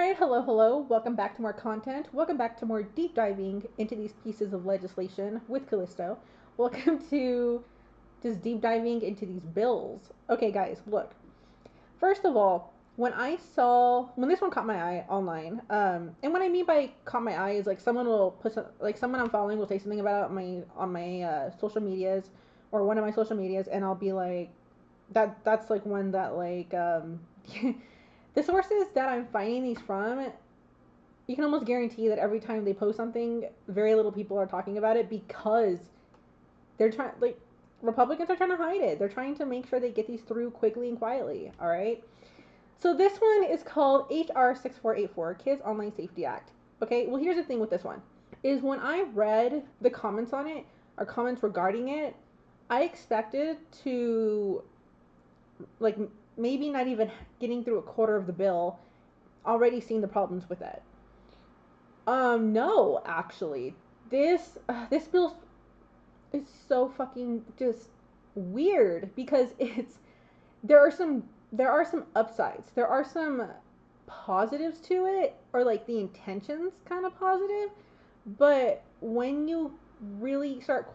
Alright, hello. Welcome back to more content. Welcome back to more deep diving into these pieces of legislation with Callisto. Welcome to just deep diving into these bills. Okay, guys, look. First of all, when this one caught my eye online, and what I mean by caught my eye is like someone I'm following will say something about it on my social medias or one of my social medias, and I'll be like, that's like one that like the sources that I'm finding these from, you can almost guarantee that every time they post something, very little people are talking about it because they're trying, like, Republicans are trying to hide it. They're trying to make sure they get these through quickly and quietly, all right? So this one is called HR 6484, Kids Online Safety Act. Okay, well, here's the thing with this one is when I read the comments on it, or comments regarding it, I expected to, like, maybe not even getting through a quarter of the bill, already seeing the problems with it. No, actually, this bill is so fucking just weird because there are some there are some upsides. There are some positives to it, or like the intentions kind of positive, but when really you start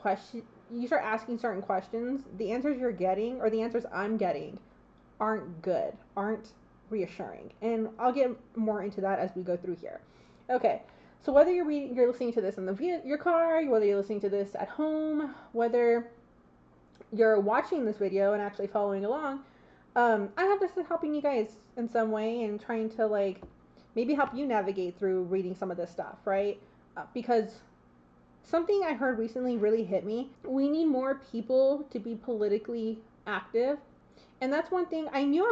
asking certain questions, the answers you're getting or the answers I'm getting aren't good, aren't reassuring. And I'll get more into that as we go through here. Okay, so whether you're listening to this in your car, whether you're listening to this at home, whether you're watching this video and actually following along, I hope this is helping you guys in some way and trying to like maybe help you navigate through reading some of this stuff, right? Because something I heard recently really hit me. We need more people to be politically active, and that's one thing I knew I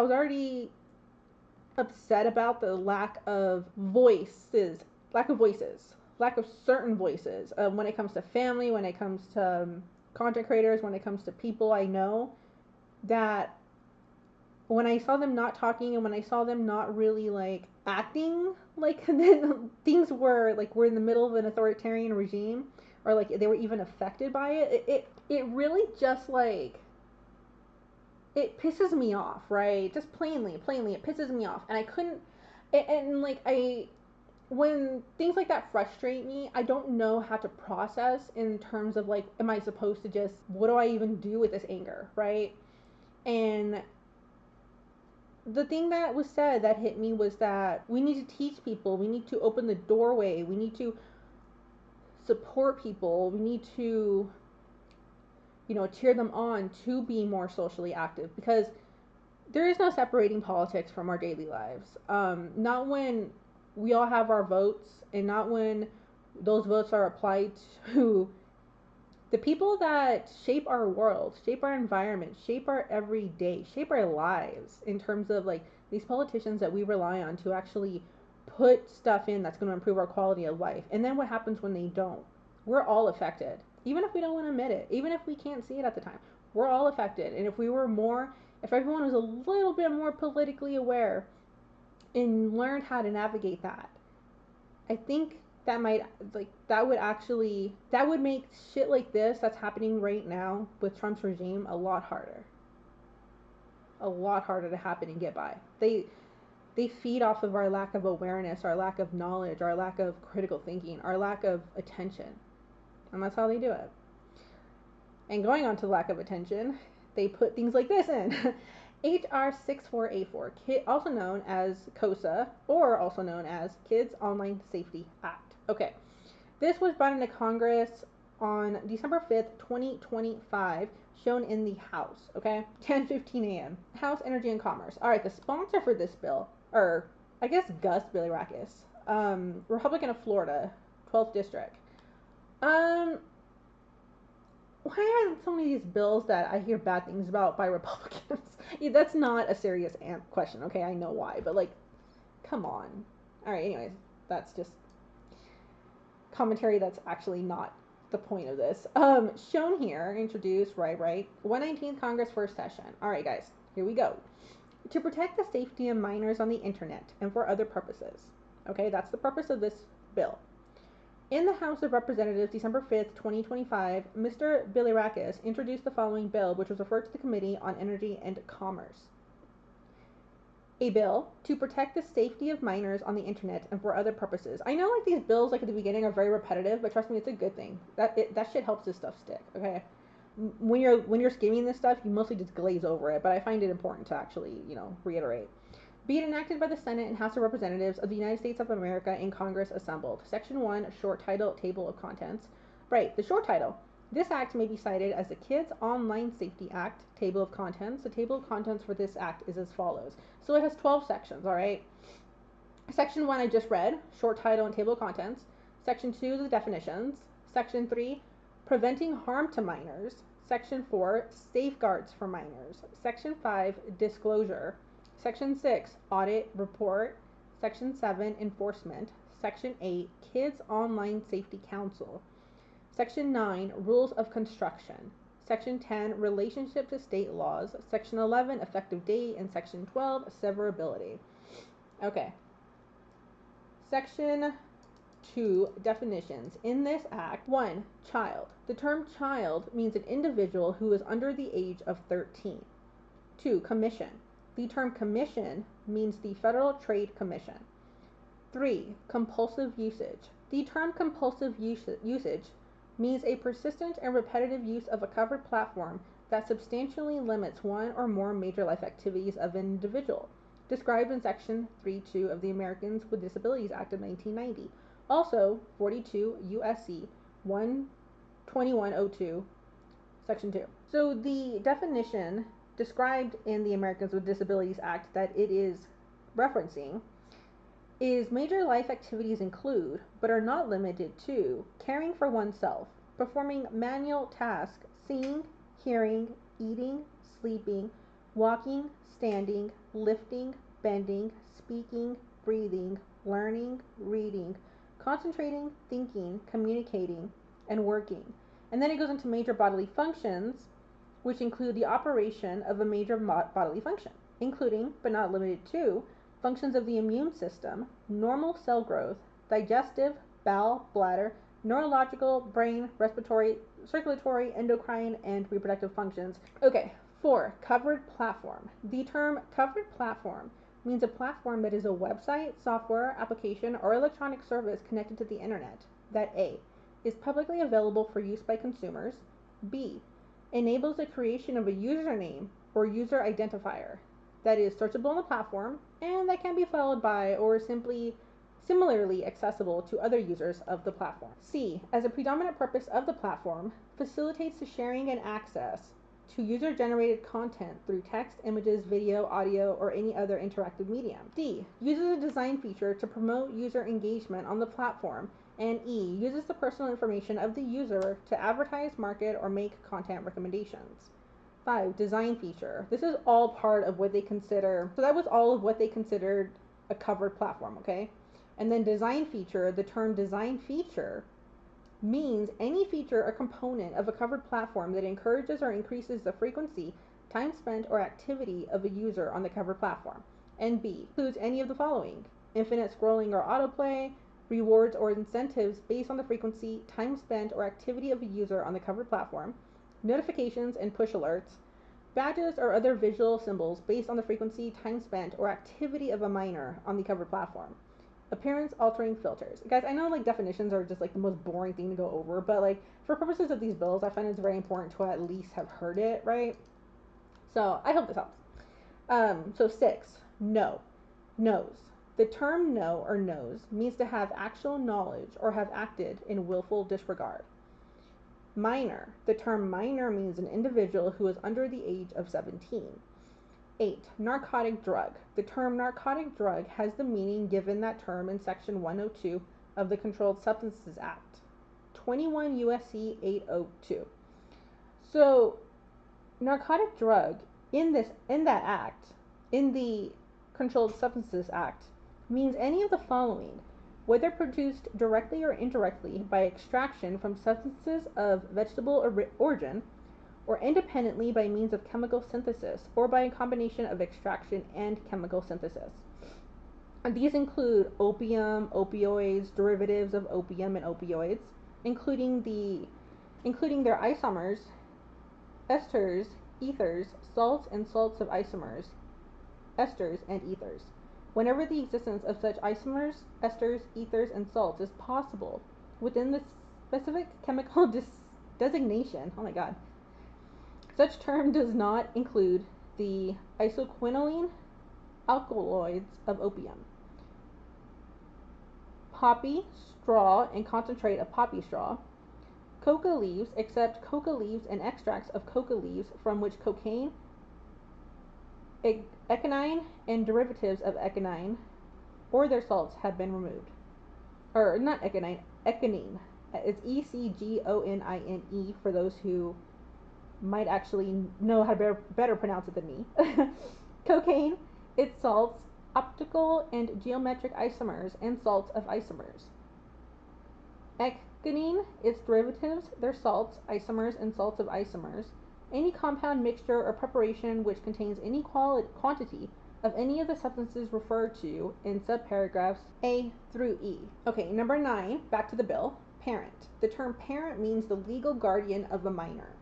was already upset about the lack of voices, lack of certain voices when it comes to family, when it comes to content creators, when it comes to people I know, that when I saw them not talking and when I saw them not really like acting like things were in the middle of an authoritarian regime, or like they were even affected by it really just like it pisses me off, right? Just plainly, it pisses me off, and I couldn't, and like when things like that frustrate me, I don't know how to process in terms of like, am I supposed to just, what do I even do with this anger, right? And the thing that was said that hit me was that we need to teach people, we need to open the doorway, we need to support people, we need to, cheer them on to be more socially active, because there is no separating politics from our daily lives. Not when we all have our votes, and not when those votes are applied to the people that shape our world, shape our environment, shape our everyday, shape our lives, in terms of like these politicians that we rely on to actually put stuff in that's going to improve our quality of life. And then what happens when they don't? We're all affected. Even if we don't want to admit it, even if we can't see it at the time, we're all affected. And if everyone was a little bit more politically aware and learned how to navigate that, I think that would make shit like this that's happening right now with Trump's regime a lot harder to happen and get by. They feed off of our lack of awareness, our lack of knowledge, our lack of critical thinking, our lack of attention, and that's how they do it. And going on to lack of attention, they put things like this in. HR 6484, also known as Kosa, or also known as Kids Online Safety Act. Okay, this was brought into Congress on December 5th, 2025, shown in the House, okay? 10:15 a.m. House Energy and Commerce. All right, the sponsor for this bill, or I guess Gus Bilirakis, Republican of Florida, 12th District. Why are so many of these bills that I hear bad things about by Republicans? Yeah, that's not a serious question, okay? I know why, but like, come on. All right, anyways, that's just commentary that's actually not the point of this. Shown here, introduced, right, 119th Congress first session. All right, guys, here we go. To protect the safety of minors on the internet and for other purposes. Okay, that's the purpose of this bill. In the House of Representatives, December 5th, 2025, Mr. Bilirakis introduced the following bill, which was referred to the Committee on Energy and Commerce. A bill to protect the safety of minors on the internet and for other purposes. I know like these bills like at the beginning are very repetitive, but trust me, it's a good thing. That shit helps this stuff stick. Okay, when you're skimming this stuff, you mostly just glaze over it, but I find it important to actually reiterate. Be it enacted by the Senate and House of Representatives of the United States of America in Congress assembled. Section 1, short title, table of contents. Right, the short title. This act may be cited as the Kids Online Safety Act, table of contents. The table of contents for this act is as follows. So it has 12 sections, all right? Section 1 I just read, short title and table of contents. Section 2, the definitions. Section 3, preventing harm to minors. Section 4, safeguards for minors. Section 5, disclosure. Section 6, audit report. Section 7, enforcement. Section 8, Kids Online Safety Council. Section 9, rules of construction. Section 10, relationship to state laws. Section 11, effective date. And Section 12, severability. Okay. Section 2, definitions. In this act, 1, child. The term child means an individual who is under the age of 13. 2, commission. The term commission means the Federal Trade Commission. 3, compulsive usage. The term compulsive usage means a persistent and repetitive use of a covered platform that substantially limits one or more major life activities of an individual, described in Section 3.2 of the Americans with Disabilities Act of 1990. Also, 42 U.S.C. 12102, Section 2. So the definition described in the Americans with Disabilities Act that it is referencing is major life activities include, but are not limited to, caring for oneself, performing manual tasks, seeing, hearing, eating, sleeping, walking, standing, lifting, bending, speaking, breathing, learning, reading, concentrating, thinking, communicating, and working. And then it goes into major bodily functions, which include the operation of a major bodily function, including, but not limited to, functions of the immune system, normal cell growth, digestive, bowel, bladder, neurological, brain, respiratory, circulatory, endocrine, and reproductive functions. Okay, 4, covered platform. The term covered platform means a platform that is a website, software, application, or electronic service connected to the internet that A, is publicly available for use by consumers, B, enables the creation of a username or user identifier that is searchable on the platform and that can be followed by or simply similarly accessible to other users of the platform. C, as a predominant purpose of the platform, facilitates the sharing and access to user-generated content through text, images, video, audio, or any other interactive medium. D, uses a design feature to promote user engagement on the platform. And E, uses the personal information of the user to advertise, market, or make content recommendations. 5, design feature. This is all part of what they consider, so that was all of what they considered a covered platform, okay? And then design feature, the term design feature means any feature or component of a covered platform that encourages or increases the frequency, time spent, or activity of a user on the covered platform. And B, includes any of the following: infinite scrolling or autoplay, rewards or incentives based on the frequency, time spent, or activity of a user on the covered platform, notifications and push alerts, badges or other visual symbols based on the frequency, time spent, or activity of a minor on the covered platform, appearance altering filters. Guys, I know like definitions are just like the most boring thing to go over, but like for purposes of these bills, I find it's very important to at least have heard it, right? So I hope this helps. So 6, no, knows. The term know or knows means to have actual knowledge or have acted in willful disregard. Minor. The term minor means an individual who is under the age of 17. 8, narcotic drug. The term narcotic drug has the meaning given that term in Section 102 of the Controlled Substances Act, 21 U.S.C. 802. So, narcotic drug in that act, in the Controlled Substances Act, means any of the following, whether produced directly or indirectly by extraction from substances of vegetable origin, or independently by means of chemical synthesis, or by a combination of extraction and chemical synthesis. And these include opium, opioids, derivatives of opium and opioids, including their isomers, esters, ethers, salts, and salts of isomers, esters, and ethers. Whenever the existence of such isomers, esters, ethers, and salts is possible within the specific chemical designation, oh my god, such term does not include the isoquinoline alkaloids of opium, poppy straw and concentrate of poppy straw, coca leaves, except coca leaves and extracts of coca leaves from which cocaine, ecgonine, and derivatives of ecgonine or their salts have been removed. Or not ecgonine, ecgonine. It's ECGONINE for those who might actually know how to better pronounce it than me. Cocaine, its salts, optical and geometric isomers, and salts of isomers. Ecgonine, its derivatives, their salts, isomers, and salts of isomers. Any compound, mixture, or preparation which contains any quantity of any of the substances referred to in subparagraphs A through E. Okay, number 9, back to the bill. Parent. The term parent means the legal guardian of a minor.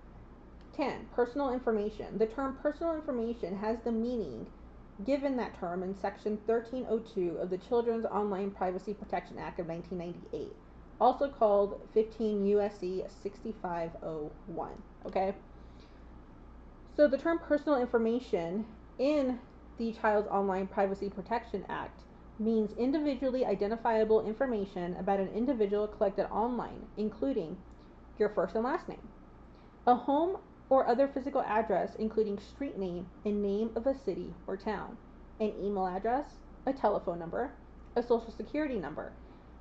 10. Personal information. The term personal information has the meaning given that term in Section 1302 of the Children's Online Privacy Protection Act of 1998, also called 15 U.S.C. 6501. Okay? So the term personal information in the Child's Online Privacy Protection Act means individually identifiable information about an individual collected online, including your first and last name, a home or other physical address, including street name and name of a city or town, an email address, a telephone number, a social security number,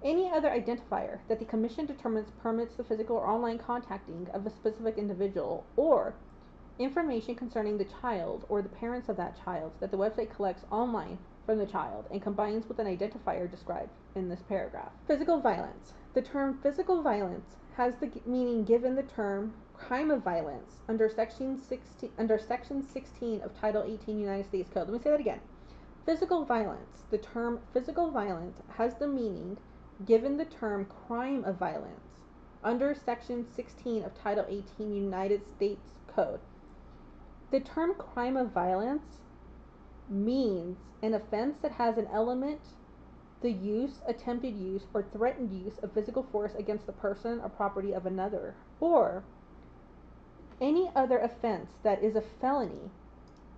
any other identifier that the Commission determines permits the physical or online contacting of a specific individual, or information concerning the child or the parents of that child that the website collects online from the child and combines with an identifier described in this paragraph. Physical violence. The term physical violence has the meaning given the term crime of violence under Section 16 of Title 18 United States Code. Let me say that again. Physical violence. The term physical violence has the meaning given the term crime of violence under Section 16 of Title 18 United States Code. The term crime of violence means an offense that has an element, the use, attempted use, or threatened use of physical force against the person or property of another, or any other offense that is a felony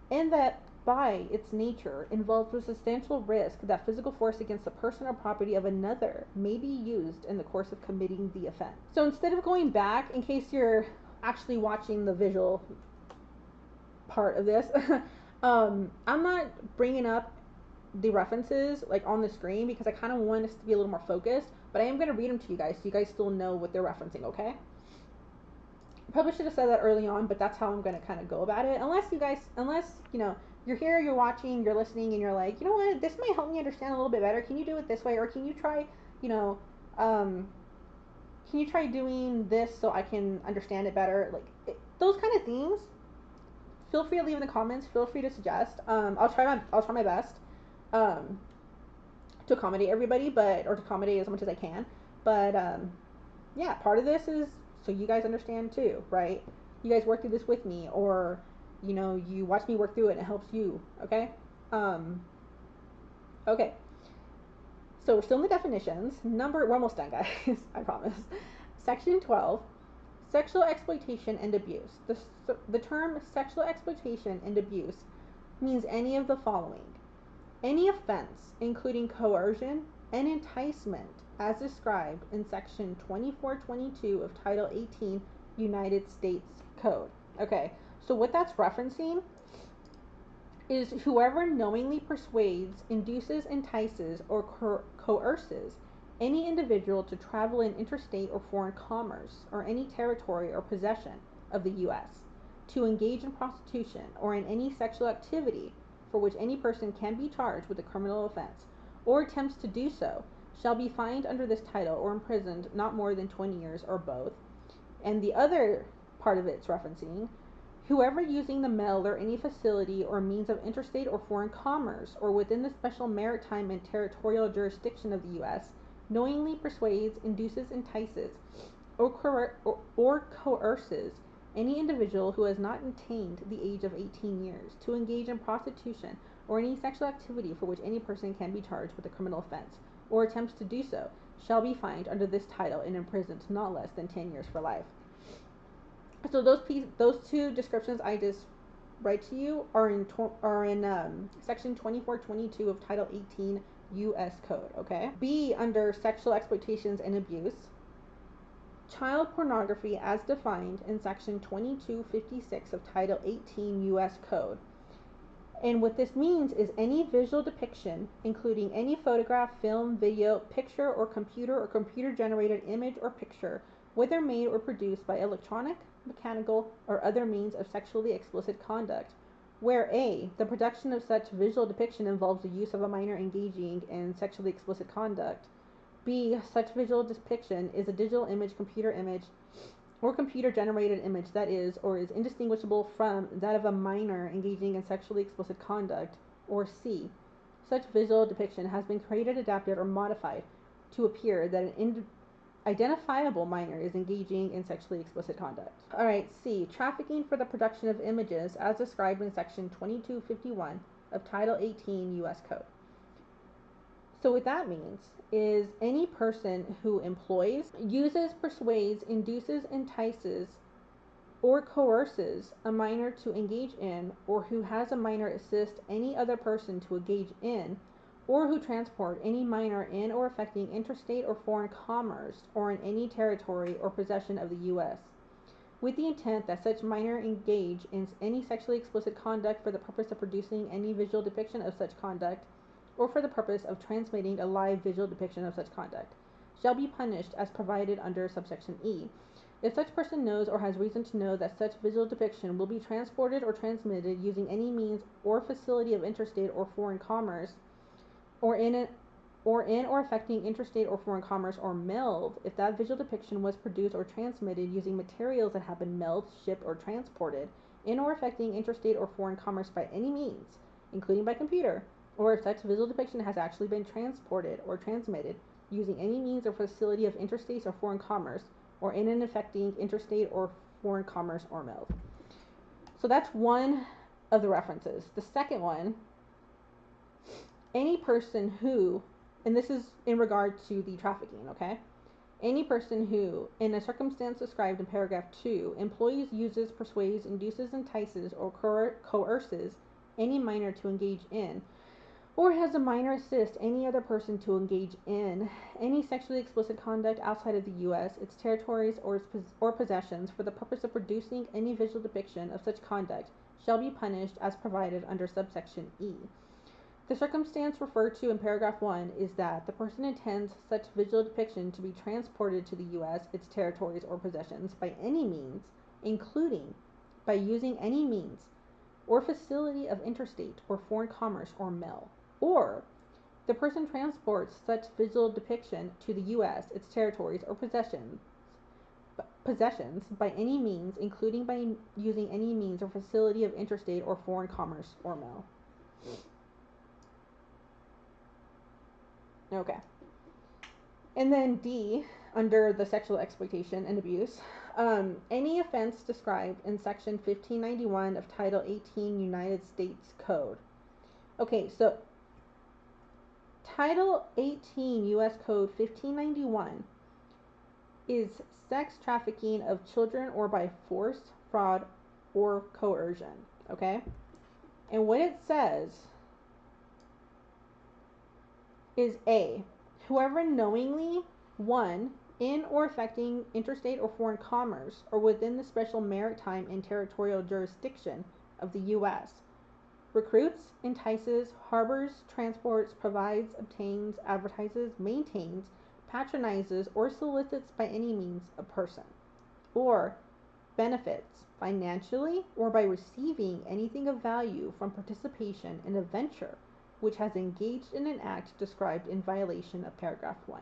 and that by its nature involves a substantial risk that physical force against the person or property of another may be used in the course of committing the offense. So instead of going back, in case you're actually watching the visual part of this, I'm not bringing up the references like on the screen because I kind of want us to be a little more focused, but I am going to read them to you guys so you guys still know what they're referencing, okay? Probably should have said that early on, but that's how I'm going to kind of go about it. Unless you know, you're here, you're watching, you're listening, and you're like, you know what, this might help me understand a little bit better. Can you do it this way? Or can you try, you know, can you try doing this so I can understand it better? Like, those kind of things. Feel free to leave in the comments. Feel free to suggest. I'll try my best to accommodate everybody, or to accommodate as much as I can. But yeah, part of this is so you guys understand too, right? You guys work through this with me, or you know, you watch me work through it and it helps you, okay? Okay. So we're still in the definitions. We're almost done, guys. I promise. Section 12, sexual exploitation and abuse. The term sexual exploitation and abuse means any of the following: any offense, including coercion and enticement, as described in Section 2422 of Title 18 United States Code. Okay, so what that's referencing is whoever knowingly persuades, induces, entices, or coerces any individual to travel in interstate or foreign commerce or any territory or possession of the U.S., to engage in prostitution or in any sexual activity for which any person can be charged with a criminal offense, or attempts to do so, shall be fined under this title or imprisoned not more than 20 years or both. And the other part of it's referencing whoever using the mail or any facility or means of interstate or foreign commerce or within the special maritime and territorial jurisdiction of the U.S. knowingly persuades, induces, entices, or coerces any individual who has not attained the age of 18 years to engage in prostitution or any sexual activity for which any person can be charged with a criminal offense, or attempts to do so, shall be fined under this title and imprisoned not less than 10 years for life. So those two descriptions I just read to you are in section 2422 of Title 18 U.S. Code. Okay. B, under sexual exploitations and abuse, child pornography as defined in section 2256 of Title 18 U.S. Code. And what this means is any visual depiction, including any photograph, film, video, picture, or computer generated image or picture, whether made or produced by electronic, mechanical, or other means of sexually explicit conduct, where A, the production of such visual depiction involves the use of a minor engaging in sexually explicit conduct. B, such visual depiction is a digital image, computer image, or computer generated image that is or is indistinguishable from that of a minor engaging in sexually explicit conduct. Or C, such visual depiction has been created, adapted, or modified to appear that an identifiable minor is engaging in sexually explicit conduct. Alright, C, trafficking for the production of images as described in section 2251 of Title 18 U.S. Code. So what that means is any person who employs, uses, persuades, induces, entices, or coerces a minor to engage in, or who has a minor assist any other person to engage in, or who transport any minor in or affecting interstate or foreign commerce, or in any territory or possession of the U.S., with the intent that such minor engage in any sexually explicit conduct for the purpose of producing any visual depiction of such conduct, or for the purpose of transmitting a live visual depiction of such conduct, shall be punished as provided under subsection E. If such person knows or has reason to know that such visual depiction will be transported or transmitted using any means or facility of interstate or foreign commerce, or in or affecting interstate or foreign commerce, or mailed, if that visual depiction was produced or transmitted using materials that have been mailed, shipped, or transported, in or affecting interstate or foreign commerce by any means, including by computer, or if such visual depiction has actually been transported or transmitted using any means or facility of interstate or foreign commerce, or in and affecting interstate or foreign commerce, or mailed. So that's one of the references. The second one, any person who, and this is in regard to the trafficking, okay? Any person who, in a circumstance described in paragraph 2, employs, uses, persuades, induces, entices, or coerces any minor to engage in, or has a minor assist any other person to engage in any sexually explicit conduct outside of the U.S., its territories, or possessions for the purpose of producing any visual depiction of such conduct, shall be punished as provided under subsection E. The circumstance referred to in paragraph 1 is that the person intends such visual depiction to be transported to the U.S., its territories, or possessions by any means, including by using any means or facility of interstate or foreign commerce, or mail, or the person transports such visual depiction to the U.S., its territories, or possessions by any means, including by using any means or facility of interstate or foreign commerce, or mail. Okay. And then D, under the sexual exploitation and abuse, any offense described in section 1591 of Title 18 United States Code. Okay, so Title 18 U.S. Code 1591 is sex trafficking of children or by force, fraud, or coercion. Okay? And what it says is A, whoever knowingly, 1, in or affecting interstate or foreign commerce, or within the special maritime and territorial jurisdiction of the U.S., recruits, entices, harbors, transports, provides, obtains, advertises, maintains, patronizes, or solicits by any means a person, or benefits financially or by receiving anything of value from participation in a venture which has engaged in an act described in violation of paragraph 1.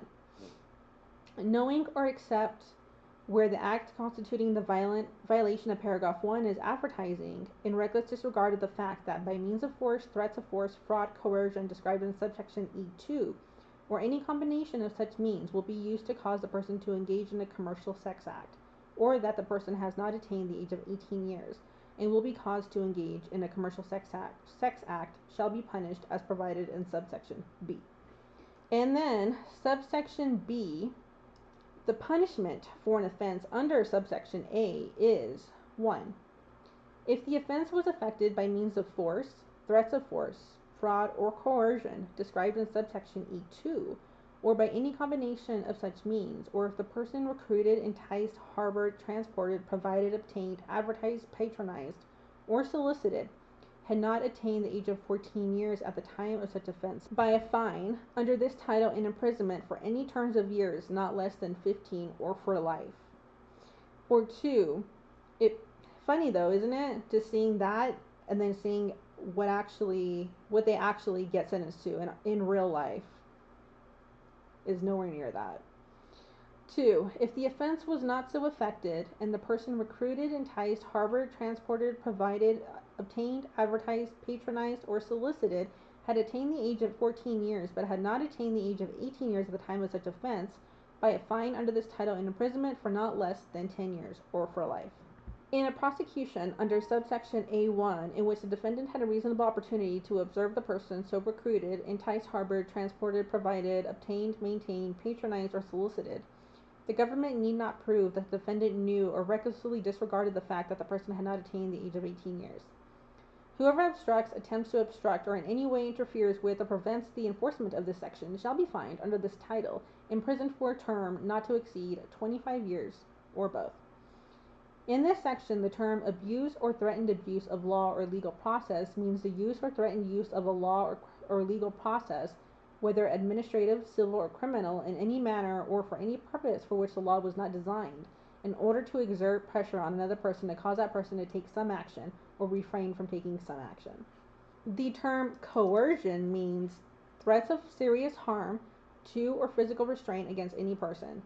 Knowing or accept where the act constituting the violation of paragraph 1 is advertising in reckless disregard of the fact that by means of force, threats of force, fraud, coercion described in subsection E2, or any combination of such means will be used to cause the person to engage in a commercial sex act, or that the person has not attained the age of 18 years, and will be caused to engage in a commercial sex act shall be punished as provided in subsection B. And then subsection B, the punishment for an offense under subsection A is 1. If the offense was effected by means of force, threats of force, fraud, or coercion described in subsection E2, or by any combination of such means, or if the person recruited, enticed, harbored, transported, provided, obtained, advertised, patronized, or solicited had not attained the age of 14 years at the time of such offense, by a fine under this title and imprisonment for any terms of years not less than 15 or for life. Or 2, funny though, isn't it? Just seeing that and then seeing what they actually get sentenced to in real life is nowhere near that. 2. If the offense was not so effected and the person recruited, enticed, harbored, transported, provided, obtained, advertised, patronized, or solicited had attained the age of 14 years but had not attained the age of 18 years at the time of such offense, by a fine under this title and imprisonment for not less than 10 years or for life. In a prosecution under subsection A1 in which the defendant had a reasonable opportunity to observe the person so recruited, enticed, harbored, transported, provided, obtained, maintained, patronized, or solicited, the government need not prove that the defendant knew or recklessly disregarded the fact that the person had not attained the age of 18 years. Whoever obstructs, attempts to obstruct, or in any way interferes with or prevents the enforcement of this section shall be fined under this title, imprisoned for a term not to exceed 25 years, or both. In this section, the term abuse or threatened abuse of law or legal process means the use or threatened use of a law or legal process, whether administrative, civil, or criminal, in any manner or for any purpose for which the law was not designed, in order to exert pressure on another person to cause that person to take some action or refrain from taking some action. The term coercion means threats of serious harm to or physical restraint against any person.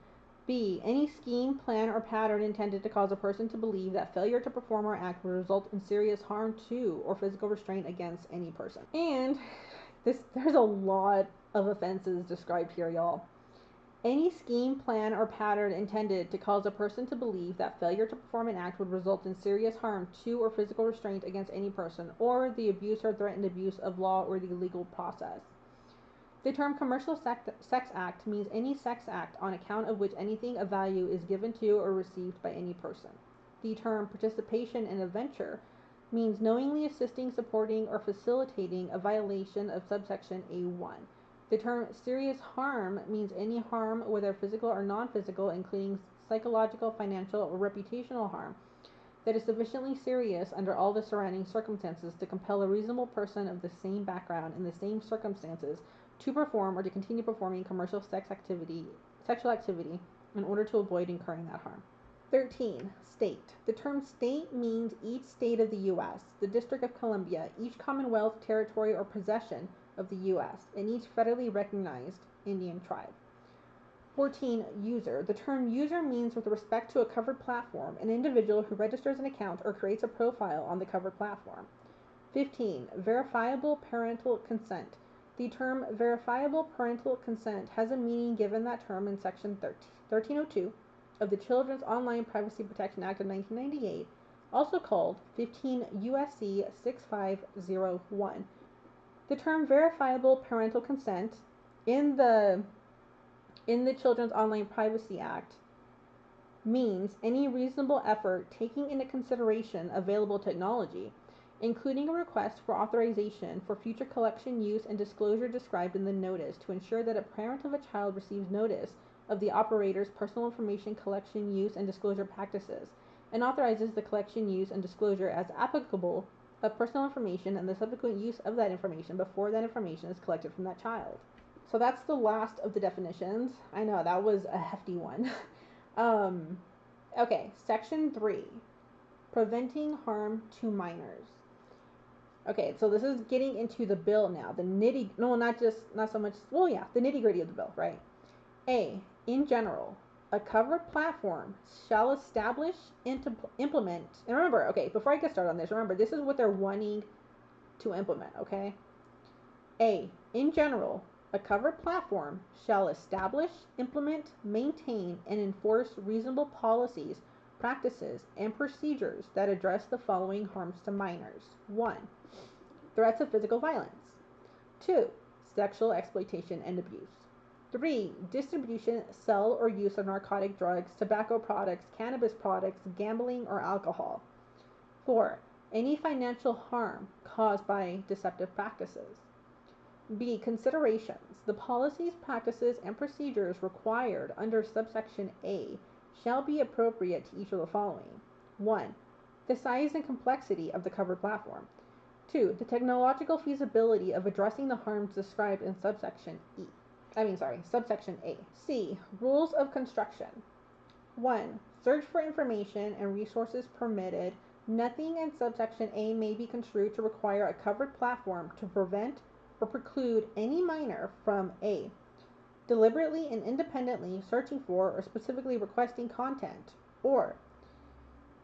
B. Any scheme, plan, or pattern intended to cause a person to believe that failure to perform or act will result in serious harm to or physical restraint against any person. And there's a lot of offenses described here, y'all. Any scheme, plan, or pattern intended to cause a person to believe that failure to perform an act would result in serious harm to or physical restraint against any person, or the abuse or threatened abuse of law or the legal process. The term commercial sex act means any sex act on account of which anything of value is given to or received by any person. The term participation in a venture means knowingly assisting, supporting, or facilitating a violation of subsection A1. The term serious harm means any harm, whether physical or non-physical, including psychological, financial, or reputational harm, that is sufficiently serious under all the surrounding circumstances to compel a reasonable person of the same background in the same circumstances to perform or to continue performing commercial sexual activity in order to avoid incurring that harm. 13. State. The term state means each state of the U.S., the District of Columbia, each commonwealth, territory, or possession of the U.S., and each federally recognized Indian tribe. 14. User. The term user means with respect to a covered platform, an individual who registers an account or creates a profile on the covered platform. 15. Verifiable parental consent. The term verifiable parental consent has a meaning given that term in Section 1302 of the Children's Online Privacy Protection Act of 1998, also called 15 U.S.C. 6501. The term verifiable parental consent in the Children's Online Privacy Act means any reasonable effort taking into consideration available technology, including a request for authorization for future collection, use, and disclosure described in the notice to ensure that a parent of a child receives notice of the operator's personal information collection, use, and disclosure practices, and authorizes the collection, use, and disclosure as applicable of personal information and the subsequent use of that information before that information is collected from that child. So that's the last of the definitions. I know, that was a hefty one. Okay, Section 3, preventing harm to minors. Okay, so this is getting into the bill now. The nitty gritty of the bill, right? A, in general, a covered platform shall establish, implement, and remember, okay, before I get started on this, remember, this is what they're wanting to implement, okay? A, in general, a covered platform shall establish, implement, maintain, and enforce reasonable policies practices, and procedures that address the following harms to minors. 1. Threats of physical violence. 2. Sexual exploitation and abuse. 3. Distribution, sale, or use of narcotic drugs, tobacco products, cannabis products, gambling, or alcohol. 4. Any financial harm caused by deceptive practices. B. Considerations. The policies, practices, and procedures required under subsection A shall be appropriate to each of the following. 1. The size and complexity of the covered platform. 2. The technological feasibility of addressing the harms described in subsection subsection A. C. Rules of construction. 1. Search for information and resources permitted. Nothing in subsection A may be construed to require a covered platform to prevent or preclude any minor from A. Deliberately and independently searching for or specifically requesting content, or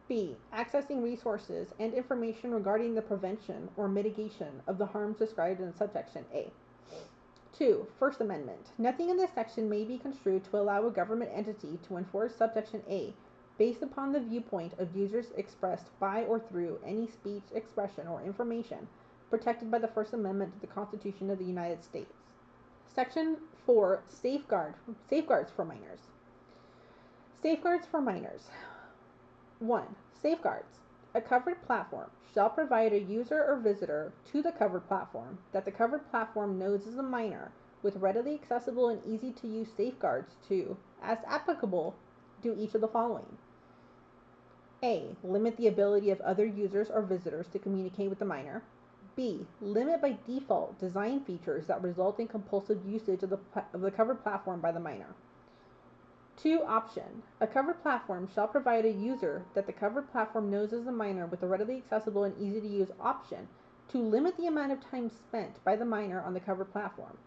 B. Accessing resources and information regarding the prevention or mitigation of the harms described in subsection A. 2. First Amendment. Nothing in this section may be construed to allow a government entity to enforce subsection A based upon the viewpoint of users expressed by or through any speech, expression, or information protected by the First Amendment to the Constitution of the United States. Section 4. Safeguards for minors. Safeguards for minors. 1. Safeguards. A covered platform shall provide a user or visitor to the covered platform that the covered platform knows is a minor with readily accessible and easy to use safeguards to, as applicable, do each of the following. A. Limit the ability of other users or visitors to communicate with the minor. B. Limit by default design features that result in compulsive usage of the covered platform by the minor. 2. Option. A covered platform shall provide a user that the covered platform knows is a minor with a readily accessible and easy to use option to limit the amount of time spent by the minor on the covered platform.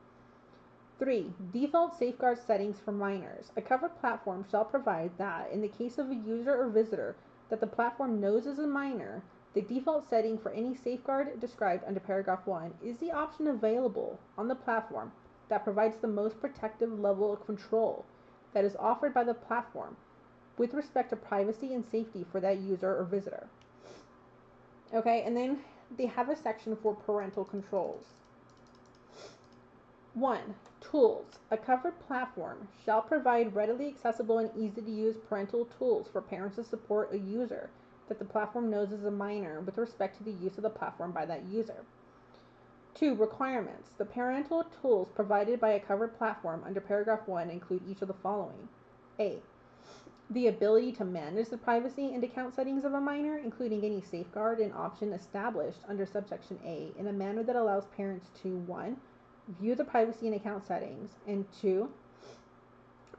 3. Default safeguard settings for minors. A covered platform shall provide that, in the case of a user or visitor that the platform knows is a minor, the default setting for any safeguard described under paragraph 1 is the option available on the platform that provides the most protective level of control that is offered by the platform with respect to privacy and safety for that user or visitor. Okay, and then they have a section for parental controls. 1. Tools. A covered platform shall provide readily accessible and easy to use parental tools for parents to support a user that the platform knows is a minor with respect to the use of the platform by that user. 2. Requirements. The parental tools provided by a covered platform under paragraph 1 include each of the following. A. The ability to manage the privacy and account settings of a minor, including any safeguard and option established under subsection A in a manner that allows parents to 1. View the privacy and account settings, and 2.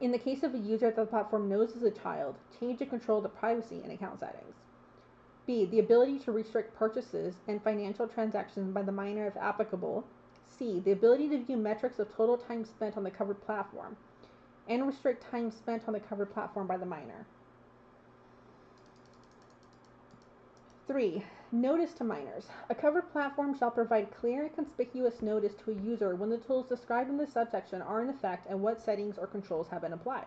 In the case of a user that the platform knows is a child, change and control the privacy and account settings. B. The ability to restrict purchases and financial transactions by the minor if applicable. C. The ability to view metrics of total time spent on the covered platform and restrict time spent on the covered platform by the minor. 3. Notice to minors. A covered platform shall provide clear and conspicuous notice to a user when the tools described in this subsection are in effect and what settings or controls have been applied.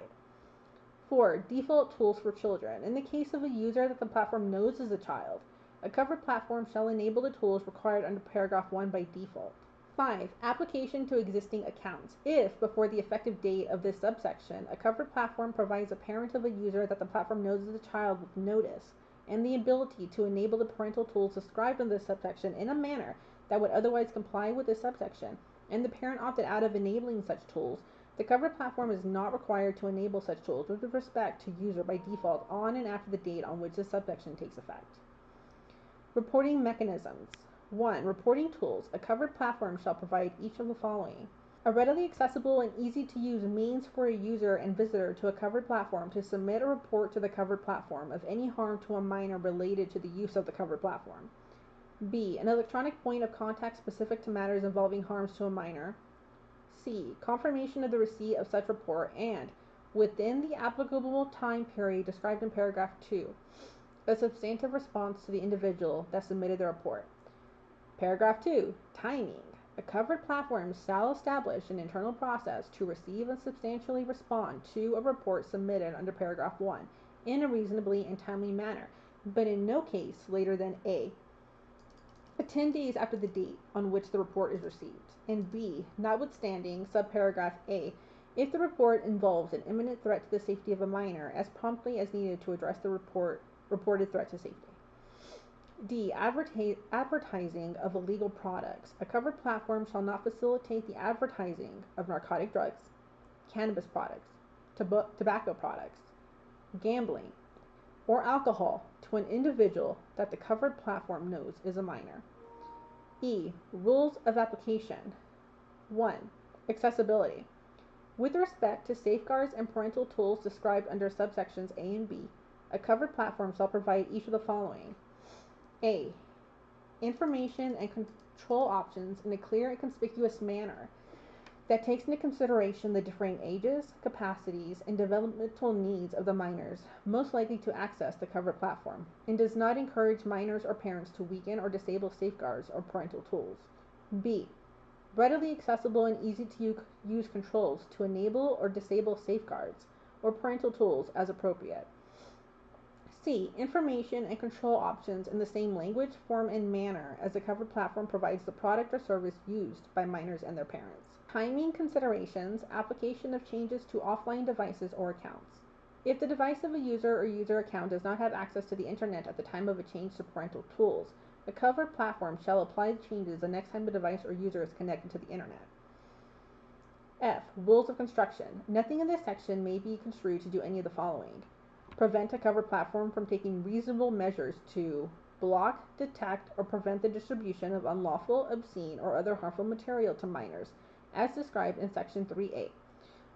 4. Default tools for children. In the case of a user that the platform knows is a child, a covered platform shall enable the tools required under paragraph 1 by default. 5. Application to existing accounts. If, before the effective date of this subsection, a covered platform provides a parent of a user that the platform knows is a child with notice and the ability to enable the parental tools described in this subsection in a manner that would otherwise comply with this subsection, and the parent opted out of enabling such tools, the covered platform is not required to enable such tools with respect to user by default on and after the date on which this subsection takes effect. Reporting mechanisms. 1. Reporting tools. A covered platform shall provide each of the following. A readily accessible and easy to use means for a user and visitor to a covered platform to submit a report to the covered platform of any harm to a minor related to the use of the covered platform. B. An electronic point of contact specific to matters involving harms to a minor. C. Confirmation of the receipt of such report and, within the applicable time period described in paragraph 2, a substantive response to the individual that submitted the report. Paragraph 2. Timing. A covered platform shall establish an internal process to receive and substantially respond to a report submitted under paragraph 1 in a reasonably and timely manner, but in no case later than A, 10 days after the date on which the report is received, and B, notwithstanding subparagraph A, if the report involves an imminent threat to the safety of a minor, as promptly as needed to address the reported threat to safety. D. Advertising of illegal products. A covered platform shall not facilitate the advertising of narcotic drugs, cannabis products, tobacco products, gambling, or alcohol to an individual that the covered platform knows is a minor. E. Rules of application. 1. Accessibility. With respect to safeguards and parental tools described under subsections A and B, a covered platform shall provide each of the following. A. Information and control options in a clear and conspicuous manner that takes into consideration the differing ages, capacities, and developmental needs of the minors most likely to access the covered platform, and does not encourage minors or parents to weaken or disable safeguards or parental tools. B. Readily accessible and easy to use controls to enable or disable safeguards or parental tools as appropriate. C. Information and control options in the same language, form, and manner as the covered platform provides the product or service used by minors and their parents. Timing considerations, application of changes to offline devices or accounts. If the device of a user or user account does not have access to the internet at the time of a change to parental tools, the covered platform shall apply the changes the next time the device or user is connected to the internet. F. Rules of construction. Nothing in this section may be construed to do any of the following. Prevent a covered platform from taking reasonable measures to block, detect, or prevent the distribution of unlawful, obscene, or other harmful material to minors, as described in Section 3A,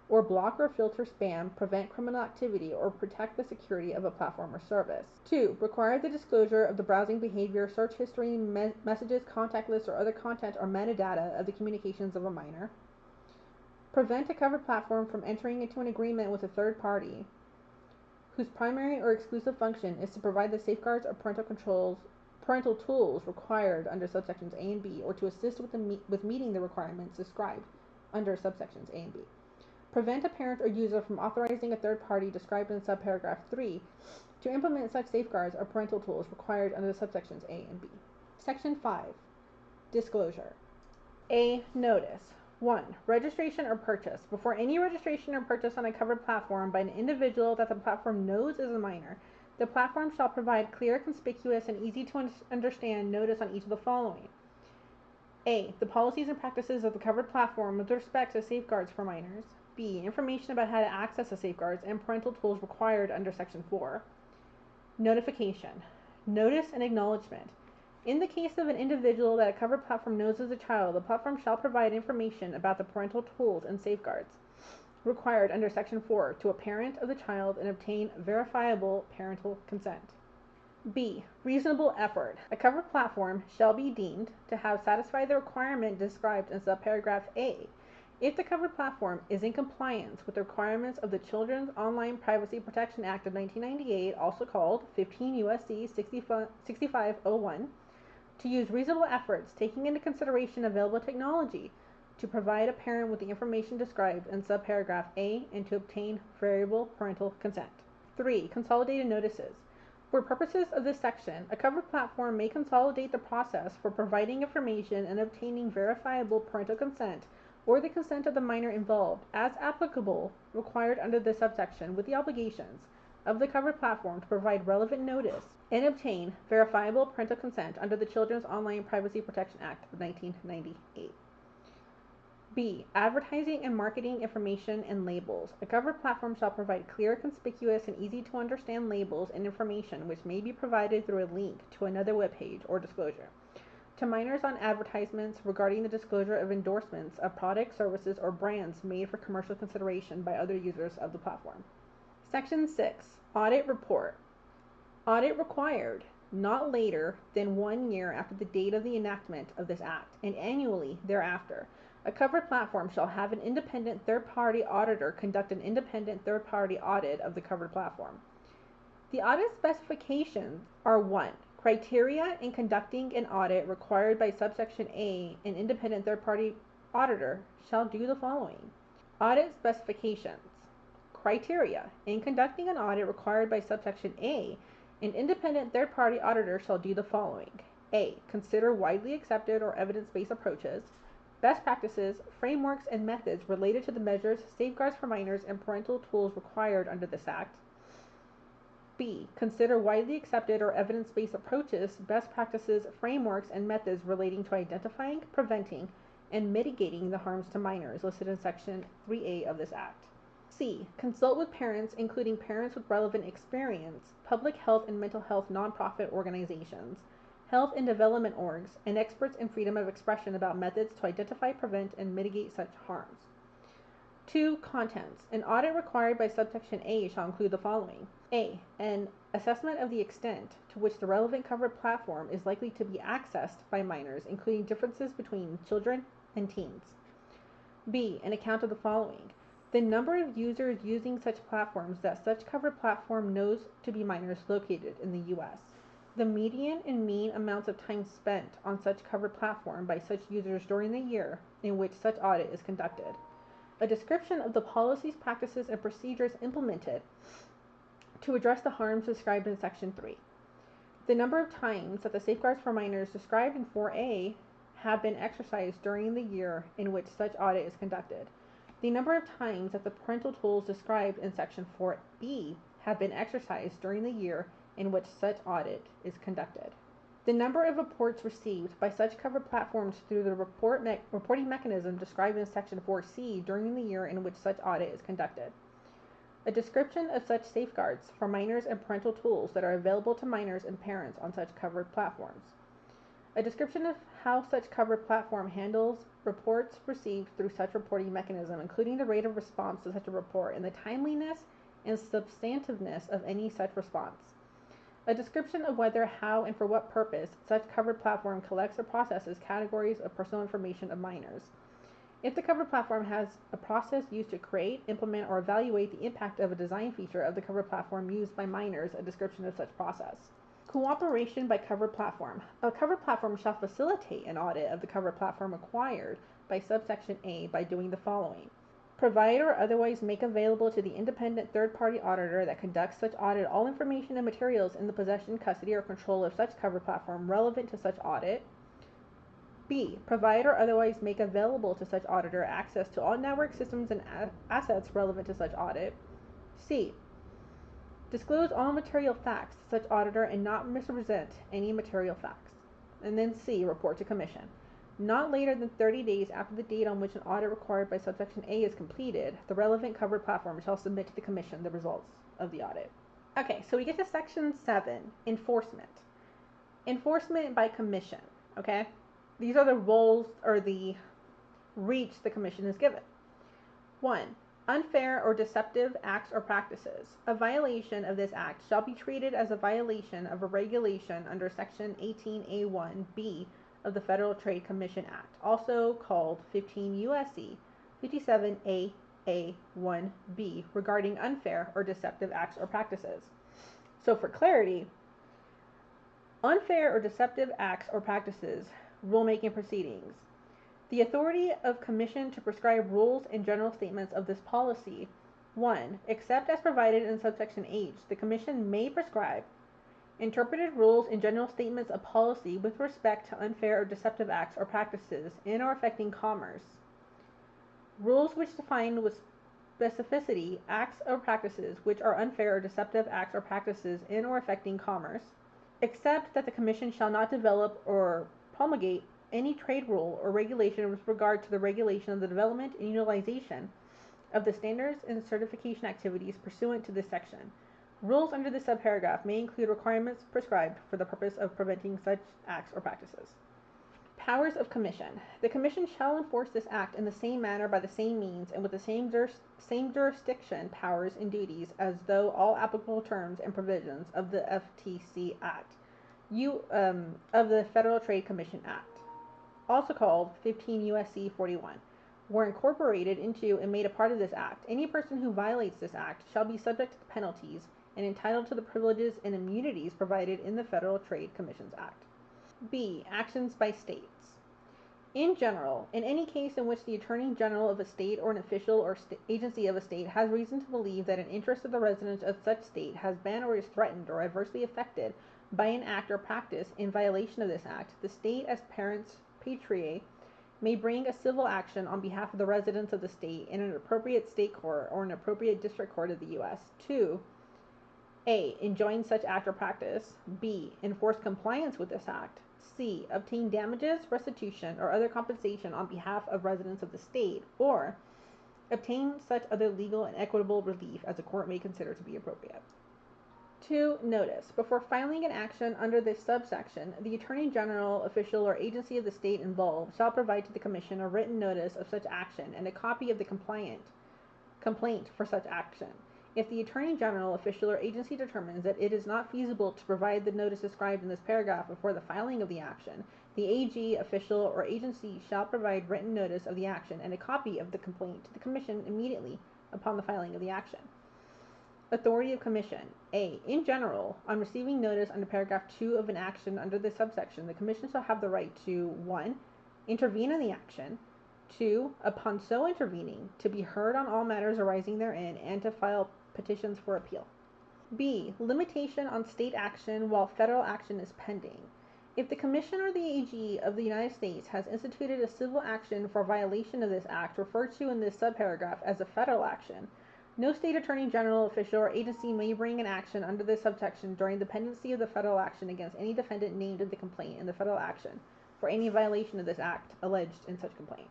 or block or filter spam, prevent criminal activity, or protect the security of a platform or service. 2. Require the disclosure of the browsing behavior, search history, messages, contact lists, or other content or metadata of the communications of a minor. Prevent a covered platform from entering into an agreement with a third party whose primary or exclusive function is to provide the safeguards or parental tools required under subsections A and B, or to assist with meeting the requirements described under subsections A and B. Prevent a parent or user from authorizing a third party described in subparagraph 3 to implement such safeguards or parental tools required under subsections A and B. Section 5. Disclosure. A. Notice. 1. Registration or purchase. Before any registration or purchase on a covered platform by an individual that the platform knows is a minor, the platform shall provide clear, conspicuous, and easy to understand notice on each of the following. A. The policies and practices of the covered platform with respect to safeguards for minors. B. Information about how to access the safeguards and parental tools required under Section 4. Notification. Notice and acknowledgement. In the case of an individual that a covered platform knows as a child, the platform shall provide information about the parental tools and safeguards required under Section 4 to a parent of the child and obtain verifiable parental consent. B. Reasonable effort. A covered platform shall be deemed to have satisfied the requirement described in subparagraph A if the covered platform is in compliance with the requirements of the Children's Online Privacy Protection Act of 1998, also called 15 U.S.C. 6501, to use reasonable efforts taking into consideration available technology to provide a parent with the information described in subparagraph A and to obtain variable parental consent. 3. Consolidated notices. For purposes of this section, a covered platform may consolidate the process for providing information and obtaining verifiable parental consent or the consent of the minor involved, as applicable, required under this subsection, with the obligations of the covered platform to provide relevant notice and obtain verifiable parental consent under the Children's Online Privacy Protection Act of 1998. B. Advertising and marketing information and labels. A covered platform shall provide clear, conspicuous, and easy to understand labels and information which may be provided through a link to another web page or disclosure to minors on advertisements regarding the disclosure of endorsements of products, services, or brands made for commercial consideration by other users of the platform. Section 6. Audit report. Audit required not later than 1 year after the date of the enactment of this act and annually thereafter. A covered platform shall have an independent third-party auditor conduct an independent third-party audit of the covered platform. The audit specifications are 1. Criteria in conducting an audit required by subsection A. An independent third-party auditor shall do the following. Audit specifications. Criteria. In conducting an audit required by subsection A, an independent third-party auditor shall do the following. A. Consider widely accepted or evidence-based approaches, best practices, frameworks, and methods related to the measures, safeguards for minors, and parental tools required under this Act. B. Consider widely accepted or evidence-based approaches, best practices, frameworks, and methods relating to identifying, preventing, and mitigating the harms to minors listed in Section 3A of this Act. C. Consult with parents, including parents with relevant experience, public health and mental health nonprofit organizations, health and development orgs, and experts in freedom of expression about methods to identify, prevent, and mitigate such harms. 2. Contents. An audit required by subsection A shall include the following. A. An assessment of the extent to which the relevant covered platform is likely to be accessed by minors, including differences between children and teens. B. An account of the following. The number of users using such platforms that such covered platform knows to be minors located in the U.S. The median and mean amounts of time spent on such covered platform by such users during the year in which such audit is conducted. A description of the policies, practices, and procedures implemented to address the harms described in Section 3. The number of times that the safeguards for minors described in 4A have been exercised during the year in which such audit is conducted. The number of times that the parental tools described in Section 4B have been exercised during the year in which such audit is conducted. The number of reports received by such covered platforms through the reporting mechanism described in Section 4C during the year in which such audit is conducted. A description of such safeguards for minors and parental tools that are available to minors and parents on such covered platforms. A description of how such covered platform handles reports received through such reporting mechanism, including the rate of response to such a report and the timeliness and substantiveness of any such response. A description of whether, how, and for what purpose such covered platform collects or processes categories of personal information of minors. If the covered platform has a process used to create, implement, or evaluate the impact of a design feature of the covered platform used by minors, a description of such process. Cooperation by covered platform. A covered platform shall facilitate an audit of the covered platform acquired by subsection A by doing the following. Provide or otherwise make available to the independent third-party auditor that conducts such audit all information and materials in the possession, custody, or control of such covered platform relevant to such audit. B. Provide or otherwise make available to such auditor access to all network systems and assets relevant to such audit. C. Disclose all material facts to such auditor and not misrepresent any material facts. And then C. Report to Commission. Not later than 30 days after the date on which an audit required by subsection A is completed, the relevant covered platform shall submit to the Commission the results of the audit. Okay, so we get to Section 7, Enforcement. Enforcement by Commission, okay? These are the roles or the reach the Commission is given. 1. Unfair or deceptive acts or practices. A violation of this act shall be treated as a violation of a regulation under Section 18A1B of the Federal Trade Commission Act, also called 15 U.S.C. 57AA1B, regarding unfair or deceptive acts or practices. So for clarity, unfair or deceptive acts or practices, rulemaking proceedings. The authority of Commission to prescribe rules and general statements of this policy. 1. Except as provided in subsection H, the Commission may prescribe interpreted rules and general statements of policy with respect to unfair or deceptive acts or practices in or affecting commerce. Rules which define with specificity acts or practices which are unfair or deceptive acts or practices in or affecting commerce, except that the Commission shall not develop or promulgate any trade rule or regulation with regard to the regulation of the development and utilization of the standards and certification activities pursuant to this section. Rules under this subparagraph may include requirements prescribed for the purpose of preventing such acts or practices. Powers of Commission. The Commission shall enforce this act in the same manner by the same means and with the same jurisdiction, powers, and duties as though all applicable terms and provisions of the FTC Act, of the Federal Trade Commission Act, also called 15 U.S.C. 41, were incorporated into and made a part of this act. Any person who violates this act shall be subject to the penalties and entitled to the privileges and immunities provided in the Federal Trade Commissions Act. B. Actions by states. In general, in any case in which the Attorney General of a state or an official or agency of a state has reason to believe that an interest of the residents of such state has been or is threatened or adversely affected by an act or practice in violation of this act, the state as parents patriae may bring a civil action on behalf of the residents of the state in an appropriate state court or an appropriate district court of the U.S. to A. Enjoin such act or practice. B. Enforce compliance with this act. C. Obtain damages, restitution, or other compensation on behalf of residents of the state. Or obtain such other legal and equitable relief as the court may consider to be appropriate. 2. Notice. Before filing an action under this subsection, the Attorney General, official, or agency of the state involved shall provide to the Commission a written notice of such action and a copy of the complaint for such action. If the Attorney General, official, or agency determines that it is not feasible to provide the notice described in this paragraph before the filing of the action, the AG, official, or agency shall provide written notice of the action and a copy of the complaint to the Commission immediately upon the filing of the action. Authority of Commission. A. In general, on receiving notice under paragraph 2 of an action under this subsection, the Commission shall have the right to 1. Intervene in the action, 2. Upon so intervening, to be heard on all matters arising therein, and to file petitions for appeal. B. Limitation on state action while federal action is pending. If the Commission or the AG of the United States has instituted a civil action for violation of this act referred to in this subparagraph as a federal action, no state attorney general, official, or agency may bring an action under this subsection during the pendency of the federal action against any defendant named in the complaint in the federal action for any violation of this act alleged in such complaint.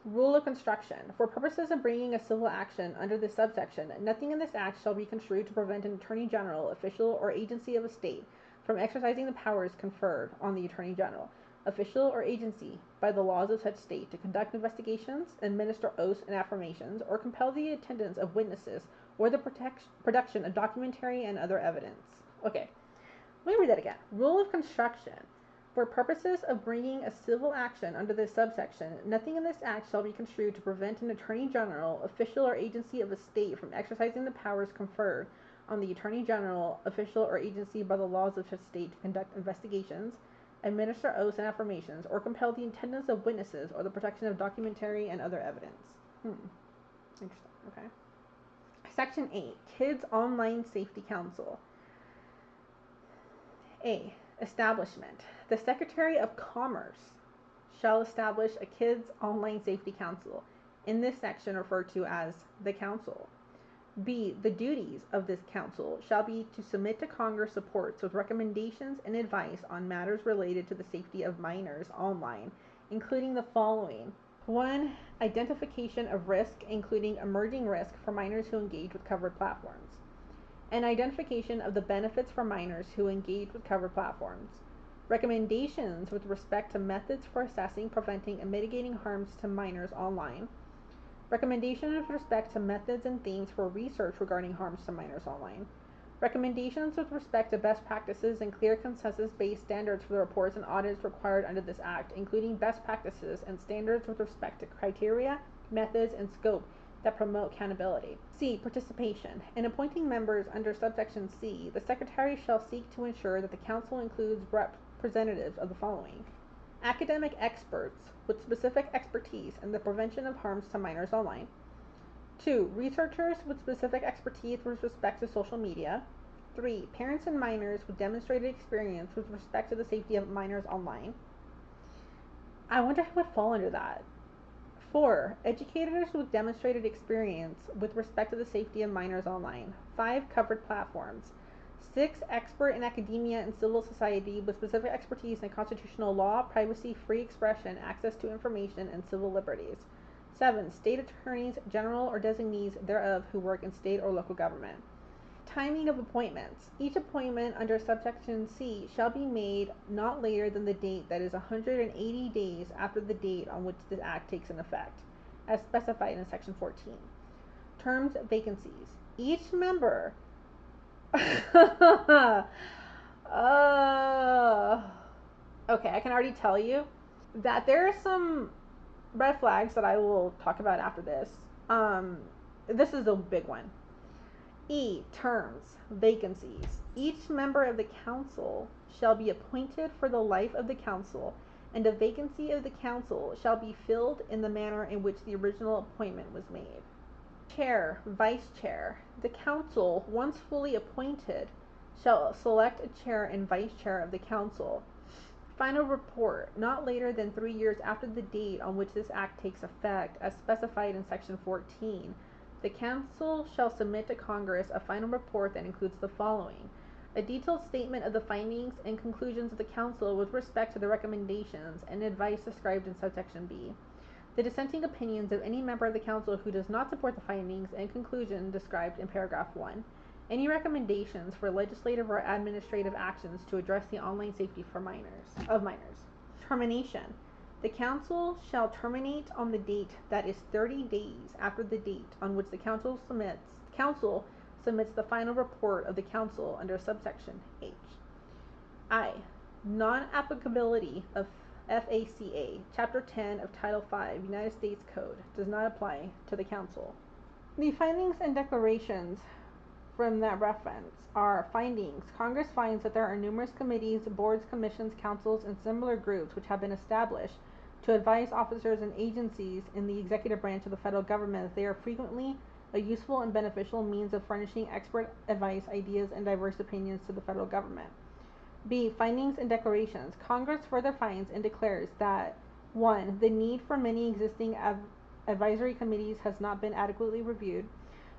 Rule of construction. For purposes of bringing a civil action under this subsection, nothing in this act shall be construed to prevent an attorney general, official, or agency of a state from exercising the powers conferred on the attorney general, official, or agency by the laws of such state to conduct investigations, administer oaths and affirmations, or compel the attendance of witnesses or the production of documentary and other evidence. Okay, let me read that again. Rule of construction. For purposes of bringing a civil action under this subsection, nothing in this act shall be construed to prevent an attorney general, official, or agency of a state from exercising the powers conferred on the attorney general, official, or agency by the laws of such state to conduct investigations, administer oaths and affirmations, or compel the attendance of witnesses or the protection of documentary and other evidence. Interesting. Okay. Section 8. Kids Online Safety Council. A. Establishment. The Secretary of Commerce shall establish a Kids Online Safety Council, in this section referred to as the Council. B. The duties of this council shall be to submit to Congress reports with recommendations and advice on matters related to the safety of minors online, including the following. 1. Identification of risk, including emerging risk for minors who engage with covered platforms. And identification of the benefits for minors who engage with covered platforms. Recommendations with respect to methods for assessing, preventing, and mitigating harms to minors online. Recommendations with respect to methods and themes for research regarding harms to minors online. Recommendations with respect to best practices and clear consensus-based standards for the reports and audits required under this act, including best practices and standards with respect to criteria, methods, and scope that promote accountability. C. Participation. In appointing members under subsection C, the Secretary shall seek to ensure that the Council includes representatives of the following. Academic experts with specific expertise in the prevention of harms to minors online. 2. Researchers with specific expertise with respect to social media. 3. Parents and minors with demonstrated experience with respect to the safety of minors online. I wonder who would fall under that. 4. Educators with demonstrated experience with respect to the safety of minors online. 5. Covered platforms. 6. Expert in academia and civil society with specific expertise in constitutional law, privacy, free expression, access to information, and civil liberties. 7. State attorneys, general or designees thereof who work in state or local government. Timing of appointments. Each appointment under subsection C shall be made not later than the date that is 180 days after the date on which the act takes in effect, as specified in section 14. Terms of vacancies. Each member okay, I can already tell you that there are some red flags that I will talk about after this. This is a big one. E. Terms. Vacancies. Each member of the council shall be appointed for the life of the council and a vacancy of the council shall be filled in the manner in which the original appointment was made. Chair, Vice Chair. The council, once fully appointed, shall select a chair and vice chair of the council. Final report, not later than 3 years after the date on which this act takes effect, as specified in section 14. The council shall submit to Congress a final report that includes the following: a detailed statement of the findings and conclusions of the council with respect to the recommendations and advice described in subsection B, the dissenting opinions of any member of the council who does not support the findings and conclusion described in paragraph 1, any recommendations for legislative or administrative actions to address the online safety of minors. Termination. The council shall terminate on the date that is 30 days after the date on which the council submits the final report of the council under subsection H. I. Non-applicability of FACA, Chapter 10 of Title 5, United States Code, does not apply to the council. The findings and declarations from that reference are findings. Congress finds that there are numerous committees, boards, commissions, councils, and similar groups which have been established to advise officers and agencies in the executive branch of the federal government that they are frequently a useful and beneficial means of furnishing expert advice, ideas, and diverse opinions to the federal government. B. Findings and declarations. Congress further finds and declares that 1. The need for many existing advisory committees has not been adequately reviewed.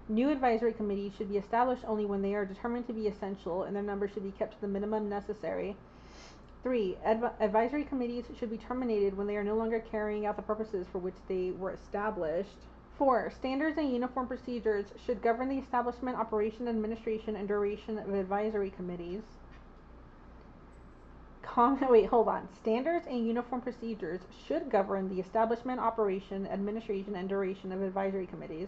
New advisory committees should be established only when they are determined to be essential, and their numbers should be kept to the minimum necessary. 3. Advisory committees should be terminated when they are no longer carrying out the purposes for which they were established. 4. Standards and uniform procedures should govern the establishment, operation, administration, and duration of advisory committees. Standards and uniform procedures should govern the establishment, operation, administration, and duration of advisory committees.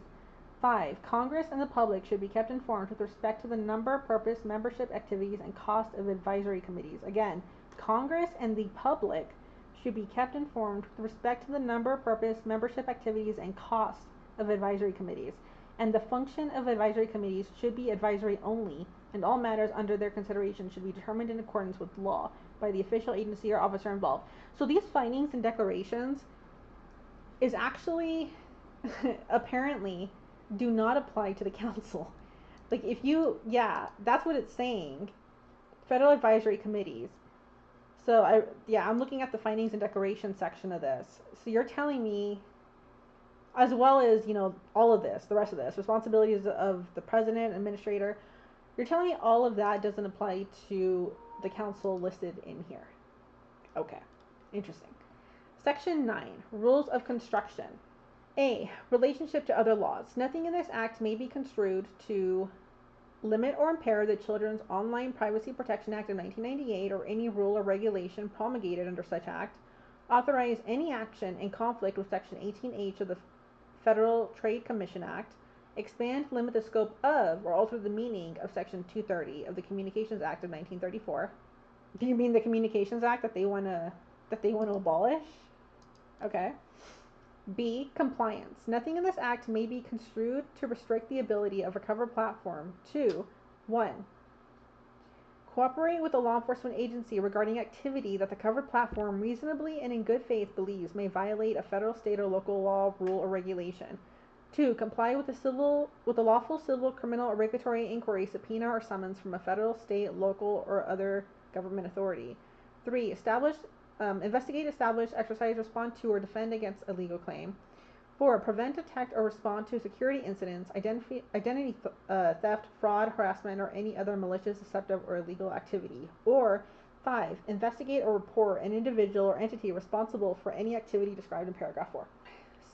5. Congress and the public should be kept informed with respect to the number, purpose, membership, activities, and cost of advisory committees. Again, Congress and the public should be kept informed with respect to the number, purpose, membership, activities, and cost of advisory committees. And the function of advisory committees should be advisory only, and all matters under their consideration should be determined in accordance with law by the official agency or officer involved. So these findings and declarations is actually apparently do not apply to the council. Like that's what it's saying. Federal advisory committees. So I'm looking at the findings and declarations section of this. So you're telling me, as well as, all of this, the rest of this, responsibilities of the president, administrator, you're telling me all of that doesn't apply to the council listed in here. Okay, interesting. Section 9, Rules of Construction. A. Relationship to other laws. Nothing in this act may be construed to limit or impair the Children's Online Privacy Protection Act of 1998 or any rule or regulation promulgated under such act, authorize any action in conflict with Section 18H of the Federal Trade Commission Act, expand, limit the scope of, or alter the meaning of Section 230 of the Communications Act of 1934. Do you mean the Communications Act that they want to abolish? Okay. B. Compliance. Nothing in this act may be construed to restrict the ability of a covered platform to 1. Cooperate with a law enforcement agency regarding activity that the covered platform reasonably and in good faith believes may violate a federal, state, or local law, rule, or regulation. 2. Comply with a lawful civil, criminal, or regulatory inquiry, subpoena, or summons from a federal, state, local, or other government authority. 3. Investigate, establish, exercise, respond to, or defend against a legal claim. 4. Prevent, detect, or respond to security incidents, identity theft, fraud, harassment, or any other malicious, deceptive, or illegal activity. Or 5. Investigate or report an individual or entity responsible for any activity described in paragraph 4.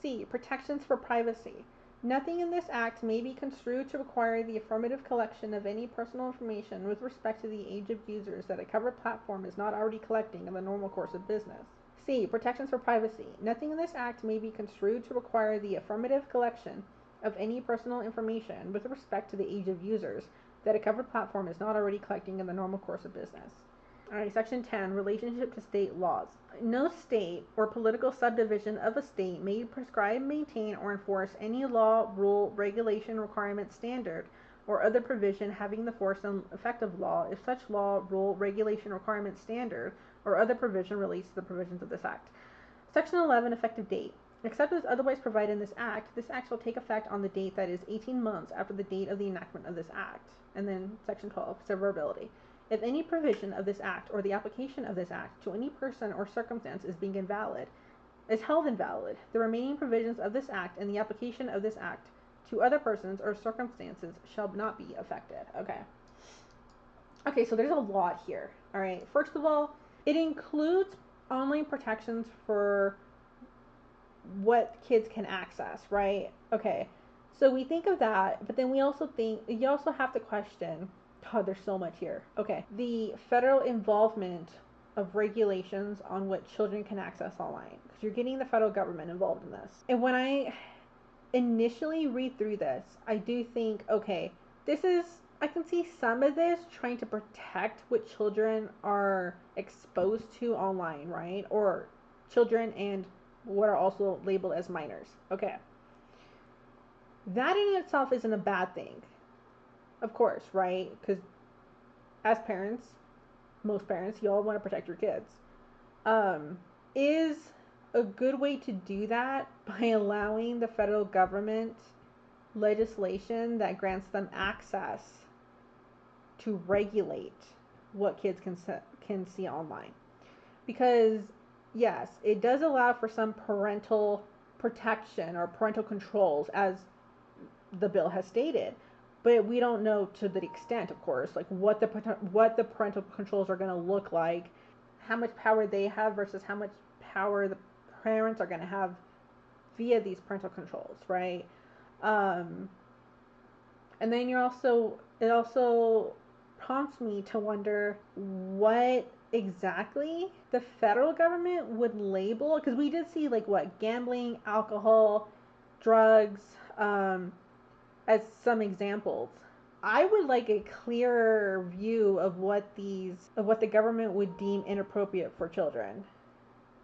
C. Protections for privacy. Nothing in this act may be construed to require the affirmative collection of any personal information with respect to the age of users that a covered platform is not already collecting in the normal course of business. C. Protections for privacy. Nothing in this act may be construed to require the affirmative collection of any personal information with respect to the age of users that a covered platform is not already collecting in the normal course of business. Alright, Section 10, Relationship to State Laws. No state or political subdivision of a state may prescribe, maintain, or enforce any law, rule, regulation, requirement, standard, or other provision having the force and effect of law if such law, rule, regulation, requirement, standard, or other provision relates to the provisions of this act. Section 11, effective date. Except as otherwise provided in this act shall take effect on the date that is 18 months after the date of the enactment of this act. And then section 12, severability. If any provision of this act or the application of this act to any person or circumstance is held invalid, the remaining provisions of this act and the application of this act to other persons or circumstances shall not be affected. Okay, so there's a lot here. All right, first of all, it includes online protections for what kids can access, right? Okay, so we think of that, but then we also think, you also have to question, God, there's so much here. Okay, the federal involvement of regulations on what children can access online, because you're getting the federal government involved in this. And when I initially read through this, I do think, okay, I can see some of this trying to protect what children are exposed to online, right? Or children and what are also labeled as minors. Okay. That in itself isn't a bad thing. Of course, right? Because as parents, most parents, you all want to protect your kids. Is a good way to do that by allowing the federal government legislation that grants them access to regulate what kids can see online. Because yes, it does allow for some parental protection or parental controls, as the bill has stated, but we don't know to the extent, of course, like what the parental controls are going to look like, how much power they have versus how much power the parents are going to have via these parental controls, right? And then it also prompts me to wonder what exactly the federal government would label, because we did see like what gambling, alcohol, drugs, as some examples. I would like a clearer view of what the government would deem inappropriate for children,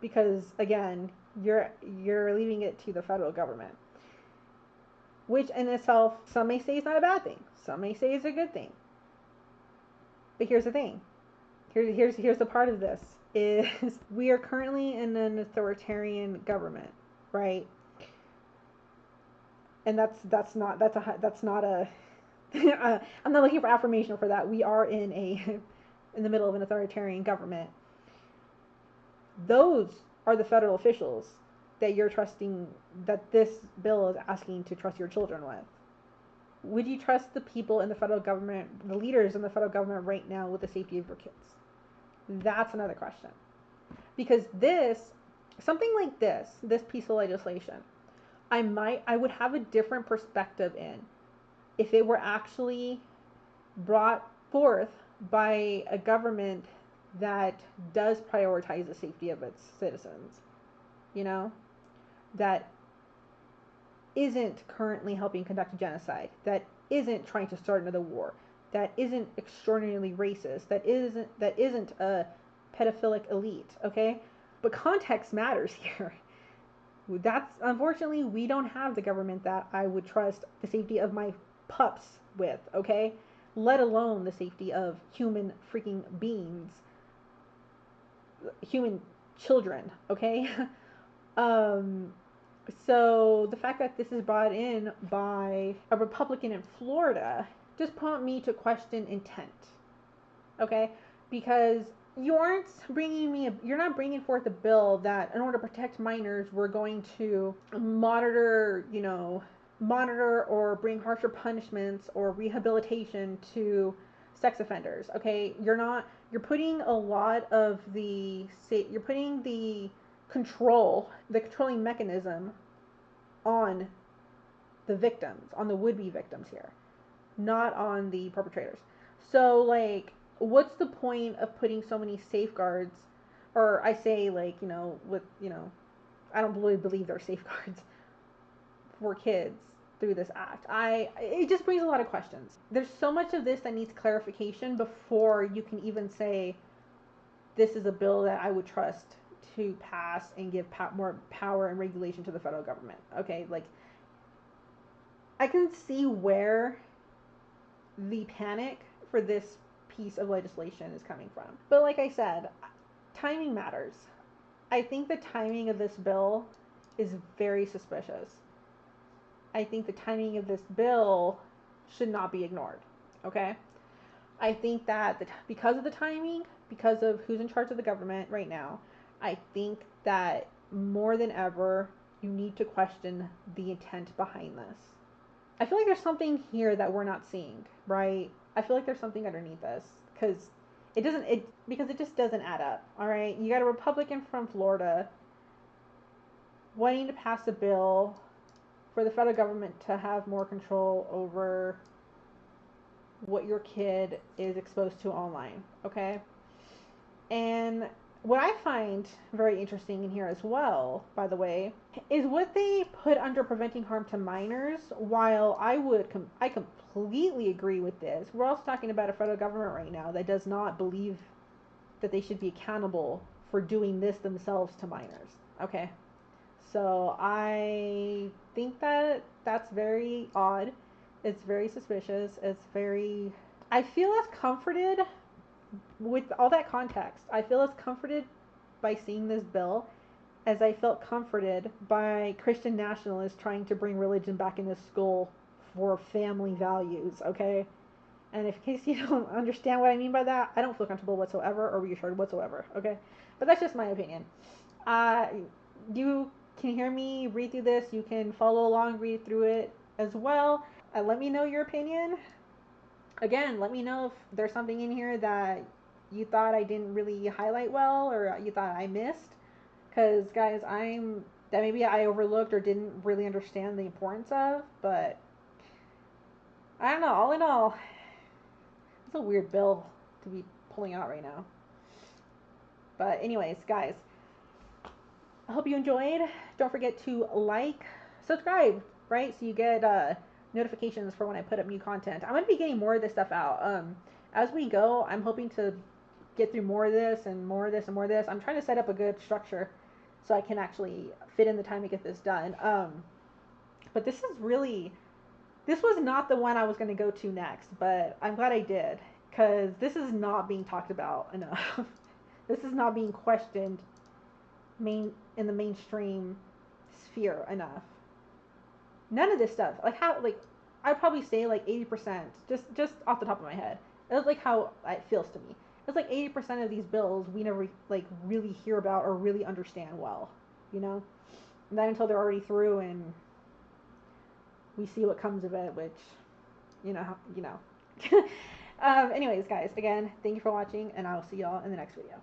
because again, you're leaving it to the federal government, which in itself, some may say is not a bad thing, some may say is a good thing. But here's the thing. Here's the part of this is we are currently in an authoritarian government, right? And that's not a I'm not looking for affirmation for that. We are in the middle of an authoritarian government. Those are the federal officials that you're trusting, that this bill is asking to trust your children with. Would you trust the people in the federal government, the leaders in the federal government right now, with the safety of your kids? That's another question. Because something like this piece of legislation, I would have a different perspective in if it were actually brought forth by a government that does prioritize the safety of its citizens, that isn't currently helping conduct a genocide, that isn't trying to start another war, that isn't extraordinarily racist, that isn't a pedophilic elite, okay? But context matters here. That's, unfortunately, we don't have the government that I would trust the safety of my pups with, okay? Let alone the safety of human freaking beings, human children, okay? So the fact that this is brought in by a Republican in Florida just prompt me to question intent, okay? Because you're not bringing forth a bill that in order to protect minors, we're going to monitor or bring harsher punishments or rehabilitation to sex offenders, okay? You're putting the controlling mechanism on the victims, on the would-be victims here, not on the perpetrators. So, like, what's the point of putting so many safeguards, or I say, like, I don't really believe there are safeguards for kids through this act. It just brings a lot of questions. There's so much of this that needs clarification before you can even say this is a bill that I would trust to pass and give more power and regulation to the federal government. Okay, like, I can see where the panic for this piece of legislation is coming from. But like I said, timing matters. I think the timing of this bill is very suspicious. I think the timing of this bill should not be ignored. Okay? I think that because of the timing, because of who's in charge of the government right now, I think that more than ever, you need to question the intent behind this. I feel like there's something here that we're not seeing, right? I feel like there's something underneath this because it just doesn't add up. All right, you got a Republican from Florida wanting to pass a bill for the federal government to have more control over what your kid is exposed to online, okay? And what I find very interesting in here as well, by the way, is what they put under preventing harm to minors. While I completely agree with this, we're also talking about a federal government right now that does not believe that they should be accountable for doing this themselves to minors. Okay, so I think that that's very odd. It's very suspicious. It's very. I feel as comforted with all that context. I feel as comforted by seeing this bill as I felt comforted by Christian nationalists trying to bring religion back into school for family values, okay? And in case you don't understand what I mean by that, I don't feel comfortable whatsoever or reassured whatsoever, okay? But that's just my opinion. You can hear me read through this. You can follow along, read through it as well. Let me know your opinion. Again, let me know if there's something in here that you thought I didn't really highlight well or you thought I missed. Because, guys, that maybe I overlooked or didn't really understand the importance of. But, I don't know. All in all, it's a weird bill to be pulling out right now. But, anyways, guys, I hope you enjoyed. Don't forget to like, subscribe, right? So you get notifications for when I put up new content. I'm going to be getting more of this stuff out. As we go, I'm hoping to get through more of this and more of this and more of this. I'm trying to set up a good structure so I can actually fit in the time to get this done. But this was not the one I was going to go to next, but I'm glad I did because this is not being talked about enough. This is not being questioned in the mainstream sphere enough. None of this stuff, I'd probably say like 80%, just off the top of my head. That's like how it feels to me. It's like 80% of these bills we never like really hear about or really understand well, you know. Not until they're already through and we see what comes of it, which, you know. Anyways, guys, again, thank you for watching, and I'll see y'all in the next video.